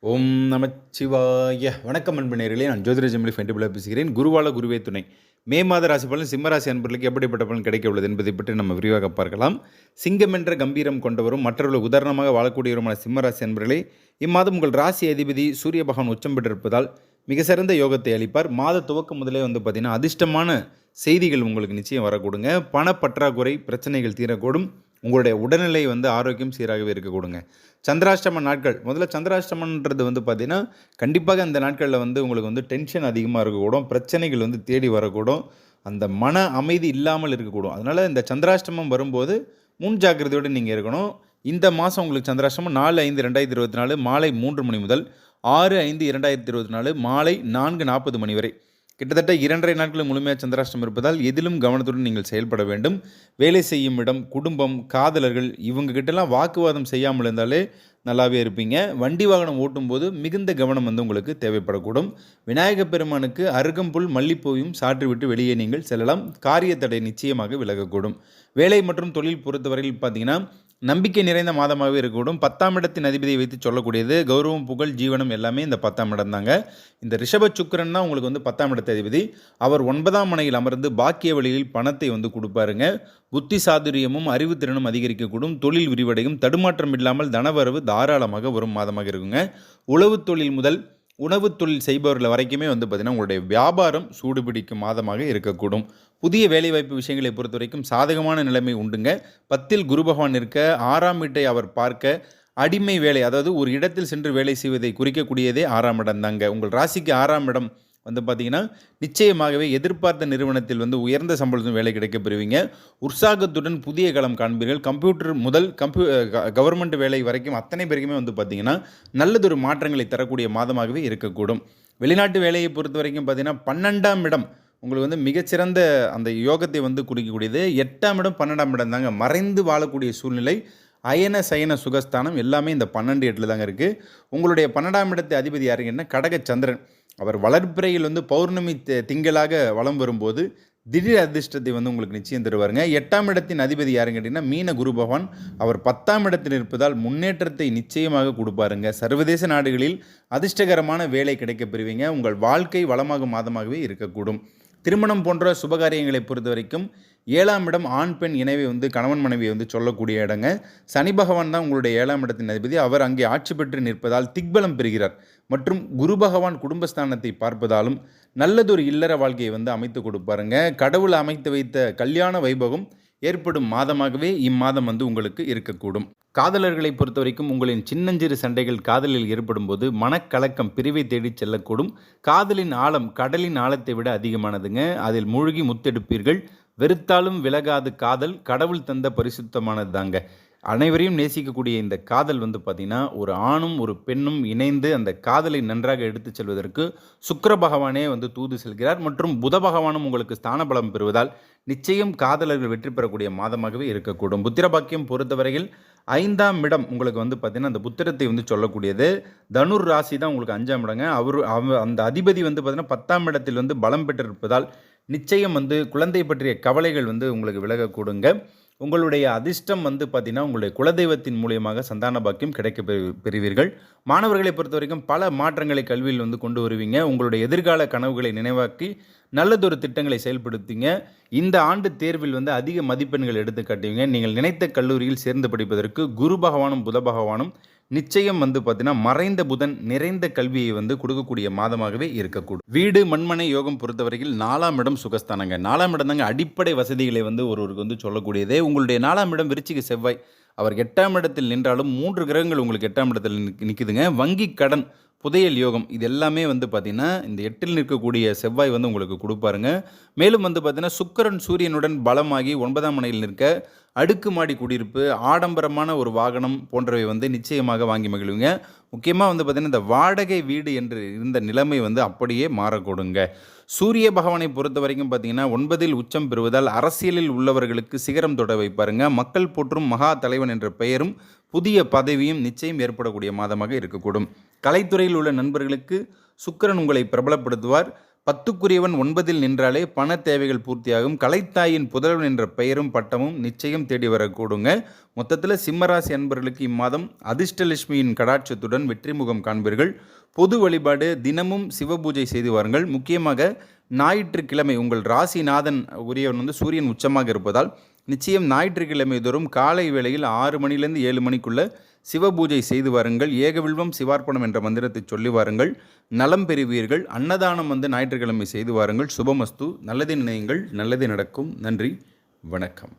ஓம் நமச்சிவாய! வணக்கம் அன்பு நேயர்களே, நான் ஜோதிட ஜெமினி ஃபென்டிபிளா பேசுகிறேன். குருவால குருவே துணை. மே மாத ராசி பலன் சிம்மராசி அன்பர்களுக்கு எப்படிப்பட்ட பலன் கிடைக்க உள்ளது என்பதை பற்றி நம்ம விரிவாக பார்க்கலாம். சிங்கம் என்ற கம்பீரம் கொண்டவரும் மற்றவர்கள் உதாரணமாக வாழக்கூடியவருமான சிம்மராசி அன்பர்களே, இம்மாதம் உங்கள் ராசி அதிபதி சூரிய பகவான் உச்சம் பெற்றிருப்பதால் மிக சிறந்த யோகத்தை அளிப்பார். மாத துவக்கம் முதலே பார்த்தீங்கன்னா அதிர்ஷ்டமான செய்திகள் உங்களுக்கு நிச்சயம் வரக்கூடுங்க. பணப்பற்றாக்குறை பிரச்சனைகள் தீரக்கூடும். உங்களுடைய உடல்நிலை ஆரோக்கியம் சீராகவே இருக்கக்கூடுங்க. சந்திராஷ்டம நாட்கள், முதல்ல சந்திராஷ்டமன்றது பார்த்தீங்கன்னா கண்டிப்பாக அந்த நாட்களில் உங்களுக்கு டென்ஷன் அதிகமாக இருக்கக்கூடும். பிரச்சனைகள் தேடி வரக்கூடும். அந்த மன அமைதி இல்லாமல் இருக்கக்கூடும். அதனால் இந்த சந்திராஷ்டமம் வரும்போது முன் ஜாக்கிரதையோடு நீங்கள் இருக்கணும். இந்த மாதம் உங்களுக்கு சந்திராஷ்டமம் 4/5/2024 மாலை 3 மணி முதல் 6/5/2024 மாலை 4:40 மணி வரை. கிட்டத்தட்ட 2.5 நாட்கள் முழுமையாக சந்திராஷ்டம் இருப்பதால் எதிலும் கவனத்துடன் நீங்கள் செயல்பட வேண்டும். வேலை செய்யும் இடம், குடும்பம், காதலர்கள் இவங்ககிட்டலாம் வாக்குவாதம் செய்யாமல் இருந்தாலே நல்லாவே இருப்பீங்க. வண்டி வாகனம் ஓட்டும்போது மிகுந்த கவனம் உங்களுக்கு தேவைப்படக்கூடும். விநாயகப் பெருமானுக்கு அருகம்புல் மல்லிப்பூவையும் சாற்றி விட்டு வெளியே நீங்கள் செல்லலாம். காரிய தடை நிச்சயமாக விலகக்கூடும். வேலை மற்றும் தொழில் பொறுத்தவரையில் பார்த்தீங்கன்னா நம்பிக்கை நிறைந்த மாதமாகவே இருக்கக்கூடும். 10ஆம் இடத்தின் அதிபதியை வைத்து சொல்லக்கூடியது கௌரவம், புகழ், ஜீவனம் எல்லாமே இந்த 10ஆம் இடம் தாங்க. இந்த ரிஷப சுக்கிரன் தான் உங்களுக்கு 10ஆம் இடத்து அதிபதி. அவர் 9ஆம் மனையில் அமர்ந்து பாக்கிய வழியில் பணத்தை கொடுப்பாருங்க. புத்தி சாதுரியமும் அறிவுத்திறனும் அதிகரிக்கக்கூடும். தொழில் விரிவடையும். தடுமாற்றம் இல்லாமல் தனவரவு தாராளமாக வரும் மாதமாக இருக்குங்க. உழவு தொழில் முதல் உணவு தொழில் செய்பவர்கள் வரைக்குமே பார்த்தீங்கன்னா உங்களுடைய வியாபாரம் சூடுபிடிக்கும் மாதமாக இருக்கக்கூடும். புதிய வேலைவாய்ப்பு விஷயங்களை பொறுத்த வரைக்கும் சாதகமான நிலைமை உண்டுங்க. 10ல் குரு பகவான் இருக்க 6ஆம் வீட்டை அவர் பார்க்க அடிமை வேலை, அதாவது ஒரு இடத்தில் சென்று வேலை செய்வதை குறிக்கக்கூடியதே 6ஆம் இடம் தாங்க. உங்கள் ராசிக்கு 6ஆம் இடம் பார்த்தீங்கன்னா நிச்சயமாகவே எதிர்பார்த்த நிறுவனத்தில் உயர்ந்த சம்பளத்துடன் வேலை கிடைக்க பெறுவீங்க. உற்சாகத்துடன் புதிய களம் காண்பீர்கள். கம்ப்யூட்டர் முதல் கவர்மெண்ட் வேலை வரைக்கும் அத்தனை பேருக்குமே பார்த்தீங்கன்னா நல்லதொரு மாற்றங்களை தரக்கூடிய மாதமாகவே இருக்கக்கூடும். வெளிநாட்டு வேலையை பொறுத்த வரைக்கும் பார்த்தீங்கன்னா 12ஆம் இடம் உங்களுக்கு மிகச்சிறந்த அந்த யோகத்தை குறிக்கக்கூடியது. 8ஆம் இடம் 12ஆம் இடம் தாங்க. மறைந்து வாழக்கூடிய சூழ்நிலை, அயன சயன சுகஸ்தானம் எல்லாமே இந்த 12/8 தாங்க இருக்குது. உங்களுடைய 12ஆம் இடத்து அதிபதி யாருங்கன்னா கடக சந்திரன். அவர் வளர்ப்பிறையில் பௌர்ணமி திங்களாக வலம் வரும்போது திடீர் அதிர்ஷ்டத்தை உங்களுக்கு நிச்சயம் தருவாருங்க. 8ஆம் இடத்தின் அதிபதி யாருன்னு கேட்டிங்கன்னா மீன குரு பகவான். அவர் 10ஆம் இடத்தில் இருப்பதால் முன்னேற்றத்தை நிச்சயமாக கொடுப்பாருங்க. சர்வதேச நாடுகளில் அதிர்ஷ்டகரமான வேலை கிடைக்க பெறுவீங்க. உங்கள் வாழ்க்கை வளமாகும் மாதமாகவே இருக்கக்கூடும். திருமணம் போன்ற சுபகாரியங்களை பொறுத்த வரைக்கும் 7ஆம் இடம் ஆண் பெண் இணைவை கணவன் மனைவியை சொல்லக்கூடிய இடங்க. சனி பகவான் தான் உங்களுடைய 7ஆம் இடத்தின் அதிபதி. அவர் அங்கே ஆட்சி பெற்று நிற்பதால் திக்பலம் பெறுகிறார். மற்றும் குரு பகவான் குடும்பஸ்தானத்தை பார்ப்பதாலும் நல்லதொரு இல்லற வாழ்க்கையை அமைத்து கொடுப்பாருங்க. கடவுள் அமைத்து வைத்த கல்யாண வைபவம் ஏற்படும் மாதமாகவே இம்மாதம் உங்களுக்கு இருக்கக்கூடும். காதலர்களை பொறுத்த வரைக்கும் உங்களின் சின்னஞ்சிறு சண்டைகள் காதலில் ஏற்படும் போது மனக்கலக்கம் பிரிவை தேடி செல்லக்கூடும். காதலின் ஆழம் கடலின் ஆழத்தை விட அதிகமானதுங்க. அதில் மூழ்கி முத்தெடுப்பீர்கள். வெறுத்தாலும் விலகாது காதல் கடவுள் தந்த பரிசுத்தமானது தாங்க. அனைவரையும் நேசிக்கக்கூடிய இந்த காதல் பார்த்திங்கன்னா ஒரு ஆணும் ஒரு பெண்ணும் இணைந்து அந்த காதலை நன்றாக எடுத்து செல்வதற்கு சுக்கிர பகவானே தூது செல்கிறார். மற்றும் புத பகவானும் உங்களுக்கு ஸ்தான பலம் பெறுவதால் நிச்சயம் காதலர்கள் வெற்றி பெறக்கூடிய மாதமாகவே இருக்கக்கூடும். புத்திரபாக்கியம் பொறுத்தவரையில் 5ஆம் இடம் உங்களுக்கு பார்த்திங்கன்னா அந்த புத்திரத்தை சொல்லக்கூடியது. தனுர் ராசி தான் உங்களுக்கு 5ஆம் இடங்க. அந்த அதிபதி பார்த்திங்கன்னா 10ஆம் இடத்தில் பலம் பெற்றிருப்பதால் நிச்சயம் குழந்தை பற்றிய கவலைகள் உங்களுக்கு விலகக்கூடுங்க. உங்களுடைய அதிர்ஷ்டம் பார்த்திங்கன்னா உங்களுடைய குலதெய்வத்தின் மூலியமாக சந்தான பாக்கியம் கிடைக்க பெறுவீர்கள். மாணவர்களை பொறுத்த வரைக்கும் பல மாற்றங்களை கல்வியில் கொண்டு வருவீங்க. உங்களுடைய எதிர்கால கனவுகளை நினைவாக்கி நல்லதொரு திட்டங்களை செயல்படுத்திங்க. இந்த ஆண்டு தேர்வில் அதிக மதிப்பெண்கள் எடுத்து காட்டுவீங்க. நீங்கள் நினைத்த கல்லூரியில் சேர்ந்து படிப்பதற்கு குரு பகவானும் புத பகவானும் நிச்சயம் பார்த்தீங்கன்னா மறைந்த புதன் நிறைந்த கல்வியை கொடுக்கக்கூடிய மாதமாகவே இருக்கக்கூடும். வீடு மண்மனை யோகம் பொறுத்தவரையில் 4ஆம் இடம் சுகஸ்தானங்க. 4ஆம் இடம் தாங்க அடிப்படை வசதிகளை ஒருவருக்கு சொல்லக்கூடியதே. உங்களுடைய 4ஆம் இடம் விருச்சிக செவ்வாய். அவர் 8ஆம் இடத்தில் நின்றாலும் 3 கிரகங்கள் உங்களுக்கு 8ஆம் இடத்தில் நிற்குதுங்க. வங்கி கடன் புதையல் யோகம் இது எல்லாமே பார்த்திங்கன்னா இந்த 8ல் நிற்கக்கூடிய செவ்வாய் உங்களுக்கு கொடுப்பாருங்க. மேலும் பார்த்திங்கன்னா சுக்கிரன் சூரியனுடன் பலமாகி 9ஆம் மனையில் நிற்க அடுக்குமாடி குடியிருப்பு, ஆடம்பரமான ஒரு வாகனம் போன்றவை நிச்சயமாக வாங்கி மகிழ்வுங்க. முக்கியமாக பார்த்திங்கன்னா இந்த வாடகை வீடு என்று இருந்த நிலைமை அப்படியே மாறக்கூடுங்க. சூரிய பகவானை பொறுத்த வரைக்கும் பார்த்திங்கன்னா 9ல் உச்சம் பெறுவதால் அரசியலில் உள்ளவர்களுக்கு சிகரம் தொட வைப்பாருங்க. மக்கள் போற்றும் மகா தலைவன் என்ற பெயரும் புதிய பதவியும் நிச்சயம் ஏற்படக்கூடிய மாதமாக இருக்கக்கூடும். கலைத்துறையில் உள்ள நண்பர்களுக்கு சுக்கிரன் உங்களை பிரபலப்படுத்துவார். 10க்குரியவன் 9ல் நின்றாலே பண தேவைகள் பூர்த்தியாகும். கலைத்தாயின் புதல்வன் என்ற பெயரும் பட்டமும் நிச்சயம் தேடி வரக்கூடுங்க. மொத்தத்தில் சிம்மராசி அன்பர்களுக்கு இம்மாதம் அதிர்ஷ்டலட்சுமியின் கடாட்சத்துடன் வெற்றி முகம் காண்பீர்கள். பொது வழிபாடு தினமும் சிவபூஜை செய்து வாருங்கள். முக்கியமாக ஞாயிற்றுக்கிழமை உங்கள் ராசிநாதன் உரியவன் சூரியன் உச்சமாக இருப்பதால் நிச்சயம் ஞாயிற்றுக்கிழமை தோறும் காலை வேளையில் 6 மணிலேருந்து 7 மணிக்குள்ள சிவபூஜை செய்து வாருங்கள். ஏகவில்வம் சிவார்ப்பணம் என்ற மந்திரத்தை சொல்லி வாருங்கள். நலம் பெறுவீர்கள். அன்னதானம் ஞாயிற்றுக்கிழமை செய்து வாருங்கள். சுபமஸ்து. நல்லது நினையுங்கள், நல்லது நடக்கும். நன்றி, வணக்கம்.